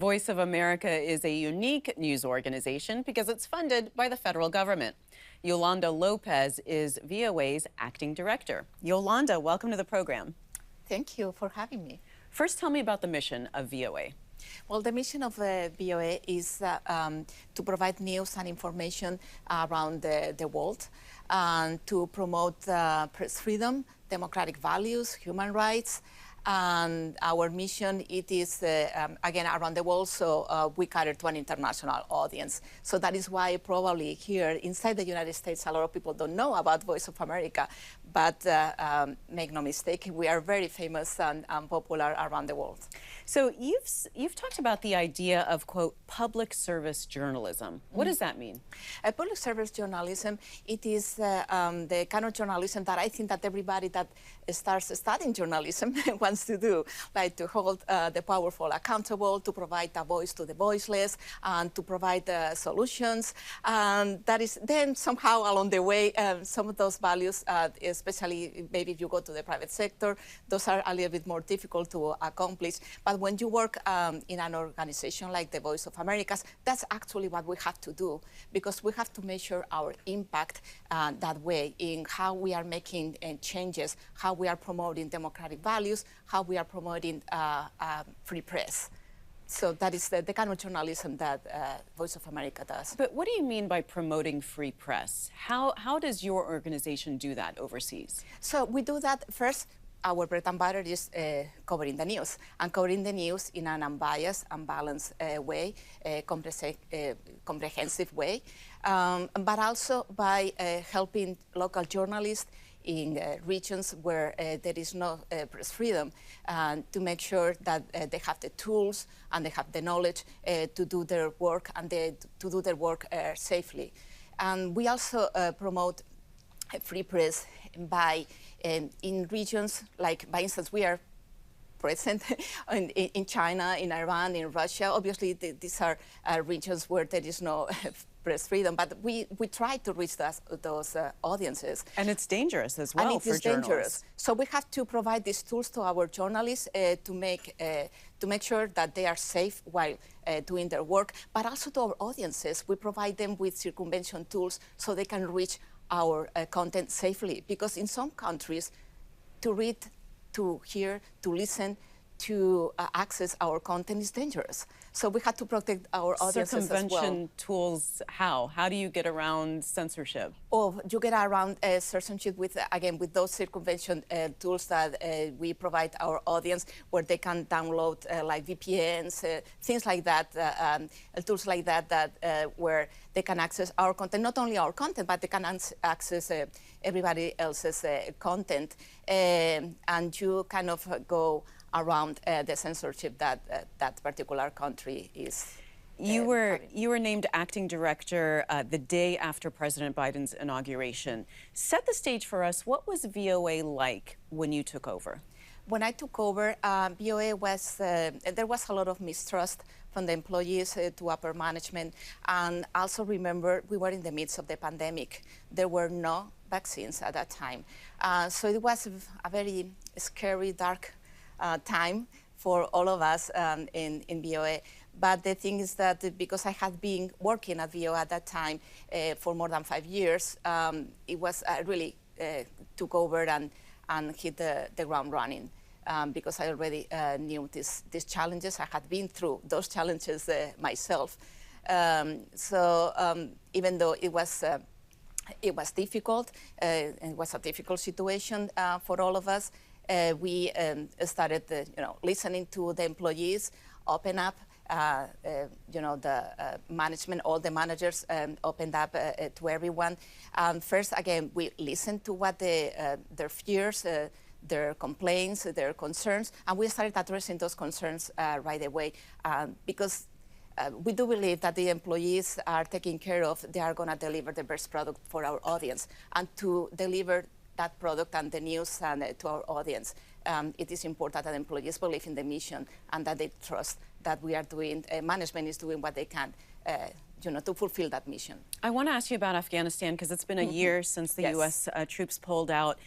Voice of America is a unique news organization because it's funded by the federal government. Yolanda López is VOA's acting director. Yolanda, welcome to the program. Thank you for having me. First, tell me about the mission of VOA. Well, the mission of VOA is to provide news and information around the world and to promote press freedom, democratic values, human rights. And our mission, it is, again, around the world, so we cater to an international audience. So that is why probably here inside the United States, a lot of people don't know about Voice of America, but make no mistake, we are very famous and popular around the world. So you've talked about the idea of, quote, public service journalism. What does that mean? Public service journalism, it is the kind of journalism that I think that everybody that starts studying journalism wants to do, like to hold the powerful accountable, to provide a voice to the voiceless, and to provide solutions. And that is then somehow along the way, some of those values, especially maybe if you go to the private sector, those are a little bit more difficult to accomplish. But when you work in an organization like the Voice of America, that's actually what we have to do, because we have to measure our impact that way in how we are making changes, how we are promoting democratic values, how we are promoting free press. So that is the kind of journalism that Voice of America does. But what do you mean by promoting free press? How does your organization do that overseas? So we do that first. Our bread and butter is covering the news, and covering the news in an unbiased and balanced way, comprehensive way, but also by helping local journalists in regions where there is no press freedom, to make sure that they have the tools and they have the knowledge to do their work and to do their work safely. And we also promote free press by in regions like, by instance, we are present in China, in Iran, in Russia. Obviously, these are regions where there is no press freedom, but we try to reach those audiences. And it's dangerous as well for journalists. Dangerous. So we have to provide these tools to our journalists to make sure that they are safe while doing their work, but also to our audiences. We provide them with circumvention tools so they can reach our content safely, because in some countries, to read, to hear, to listen, to access our content is dangerous. So we have to protect our audiences as well. Circumvention tools, how? How do you get around censorship? Oh, you get around censorship with, again, with those circumvention tools that we provide our audience, where they can download like VPNs, things like that, tools like that, where they can access our content, not only our content, but they can access everybody else's content, and you kind of go around the censorship that that particular country is. You were named acting director the day after President Biden's inauguration. Set the stage for us. What was VOA like when you took over? When I took over, VOA was, there was a lot of mistrust from the employees to upper management. And also remember, we were in the midst of the pandemic. There were no vaccines at that time. So it was a very scary, dark time for all of us in VOA. But the thing is that because I had been working at VOA at that time for more than 5 years, it was really took over and hit the ground running. Because I already knew these challenges. I had been through those challenges myself. So even though it was difficult, it was a difficult situation for all of us, we started, listening to the employees, open up. The management, all the managers opened up to everyone. First, again, we listened to what their fears, their complaints, their concerns, and we started addressing those concerns right away, because we do believe that the employees are taken care of. They are going to deliver the best product for our audience, and to deliver that product and the news to our audience, it is important that employees believe in the mission and that they trust that we are doing, management is doing what they can to fulfill that mission. I want to ask you about Afghanistan, because it's been a year since the U.S. Troops pulled out.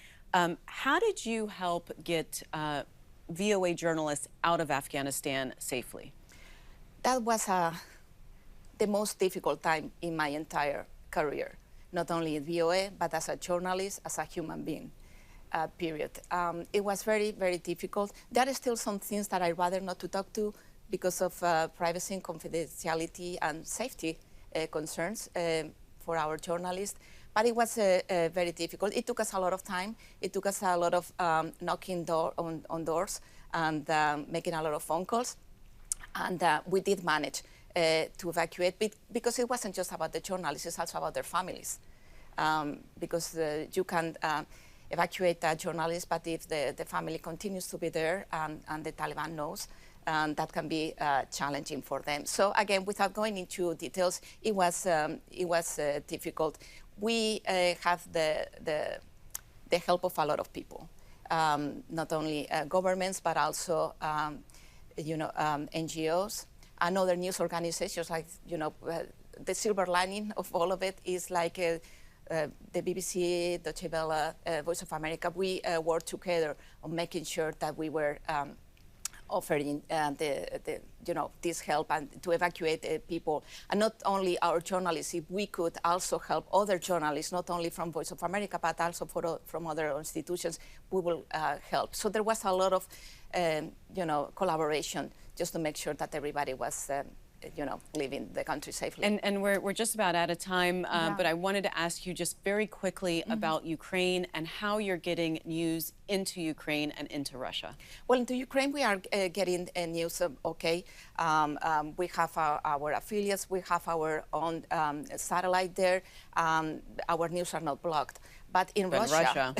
How did you help get VOA journalists out of Afghanistan safely? That was the most difficult time in my entire career, not only at VOA, but as a journalist, as a human being, period. It was very, very difficult. There are still some things that I'd rather not to talk to because of privacy and confidentiality and safety concerns for our journalists. But it was very difficult. It took us a lot of time. It took us a lot of knocking on doors and making a lot of phone calls. And we did manage to evacuate because it wasn't just about the journalists, it's also about their families. Because you can evacuate a journalist, but if the family continues to be there and the Taliban knows, that can be challenging for them. So again, without going into details, it was difficult. We have the help of a lot of people, not only governments, but also NGOs and other news organizations. Like the silver lining of all of it is like the BBC, Deutsche Welle, Voice of America. We worked together on making sure that we were offering this help and to evacuate people. And not only our journalists, if we could also help other journalists, not only from Voice of America, but also from other institutions, we will help. So there was a lot of collaboration just to make sure that everybody was leaving the country safely. And we're just about out of time, but I wanted to ask you just very quickly about Ukraine and how you're getting news into Ukraine and into Russia. Well, into Ukraine, we are getting news, okay. We have our affiliates, we have our own satellite there. Our news are not blocked. But in Russia,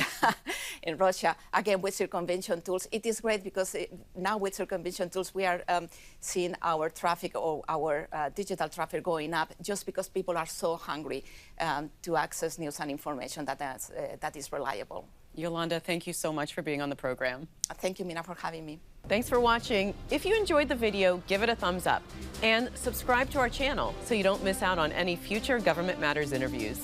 in Russia, again, with circumvention tools, it is great because now with circumvention tools, we are seeing our traffic or our digital traffic going up just because people are so hungry to access news and information that is reliable. Yolanda, thank you so much for being on the program. Thank you, Mina, for having me. Thanks for watching. If you enjoyed the video, give it a thumbs up and subscribe to our channel so you don't miss out on any future Government Matters interviews.